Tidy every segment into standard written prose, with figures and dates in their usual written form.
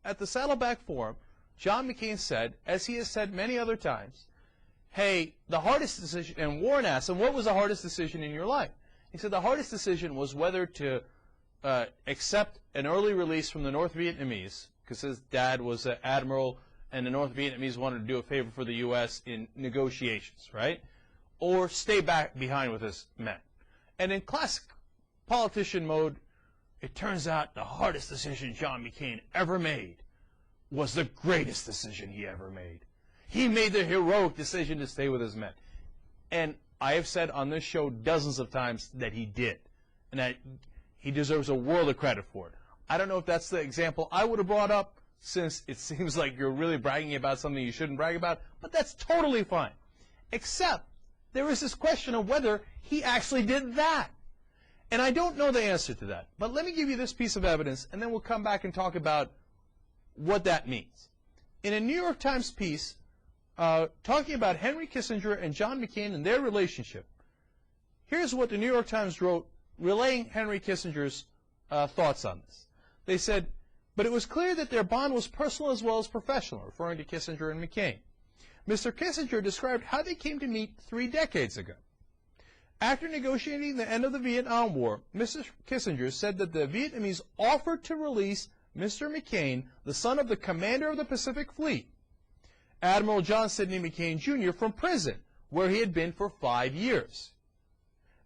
at the Saddleback Forum, John McCain said, as he has said many other times, hey, the hardest decision, and Warren asked him, what was the hardest decision in your life? He said the hardest decision was whether to accept an early release from the North Vietnamese, because his dad was an admiral, and the North Vietnamese wanted to do a favor for the U.S. in negotiations, right? Or stay back behind with his men. And in classic politician mode, it turns out the hardest decision John McCain ever made was the greatest decision he ever made. He made the heroic decision to stay with his men. And I have said on this show dozens of times that he did, and that he deserves a world of credit for it. I don't know if that's the example I would have brought up, since it seems like you're really bragging about something you shouldn't brag about, but that's totally fine. Except there is this question of whether he actually did that. And I don't know the answer to that. But let me give you this piece of evidence, and then we'll come back and talk about what that means. In a New York Times piece talking about Henry Kissinger and John McCain and their relationship, here's what the New York Times wrote, relaying Henry Kissinger's thoughts on this. They said, but it was clear that their bond was personal as well as professional, referring to Kissinger and McCain. Mr. Kissinger described how they came to meet 3 decades ago. After negotiating the end of the Vietnam War, Mr. Kissinger said that the Vietnamese offered to release Mr. McCain, the son of the commander of the Pacific Fleet, Admiral John Sidney McCain, Jr., from prison, where he had been for 5 years.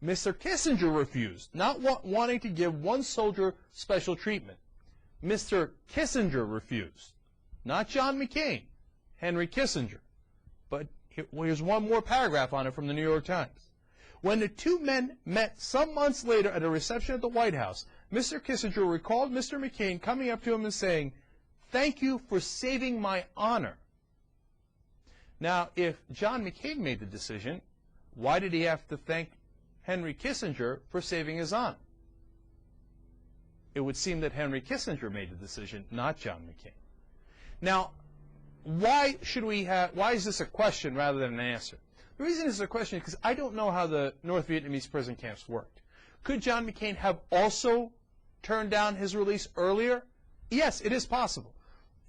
Mr. Kissinger refused, not wanting to give one soldier special treatment. Mr. Kissinger refused, not John McCain, Henry Kissinger. But here's one more paragraph on it from the New York Times. When the two men met some months later at a reception at the White House, Mr. Kissinger recalled Mr. McCain coming up to him and saying, "Thank you for saving my honor." Now, if John McCain made the decision, why did he have to thank Henry Kissinger for saving his honor? It would seem that Henry Kissinger made the decision, not John McCain. Now, why is this a question rather than an answer? The reason it's a question is because I don't know how the North Vietnamese prison camps worked. Could John McCain have also turned down his release earlier? Yes, it is possible.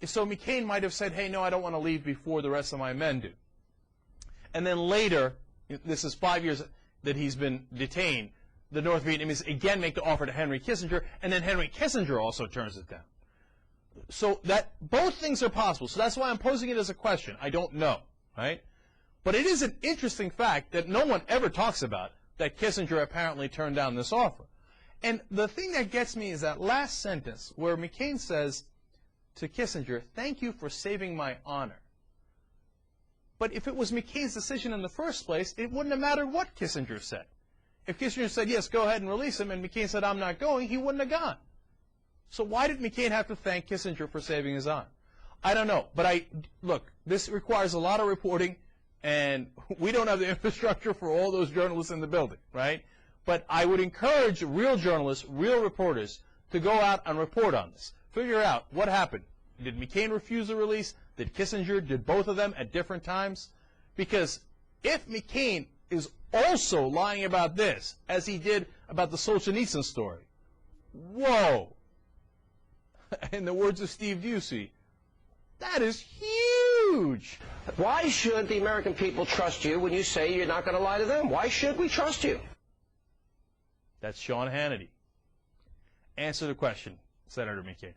So McCain might have said, hey, no, I don't want to leave before the rest of my men do. And then later, this is 5 years that he's been detained, the North Vietnamese again make the offer to Henry Kissinger, and then Henry Kissinger also turns it down. So that both things are possible. So that's why I'm posing it as a question. I don't know, right? But it is an interesting fact that no one ever talks about, that Kissinger apparently turned down this offer. And the thing that gets me is that last sentence where McCain says to Kissinger, "Thank you for saving my honor." But if it was McCain's decision in the first place, it wouldn't have mattered what Kissinger said. If Kissinger said, yes, go ahead and release him, and McCain said, I'm not going, he wouldn't have gone. So why did McCain have to thank Kissinger for saving his honor? I don't know. But look, this requires a lot of reporting, and we don't have the infrastructure for all those journalists in the building, right? But I would encourage real journalists, real reporters, to go out and report on this. Figure out what happened. Did McCain refuse the release? Did Kissinger? Did both of them at different times? Because if McCain is also lying about this, as he did about the Solzhenitsyn story, whoa! In the words of Steve Busey, that is huge! Why should the American people trust you when you say you're not going to lie to them? Why should we trust you? That's Sean Hannity. Answer the question, Senator McCain.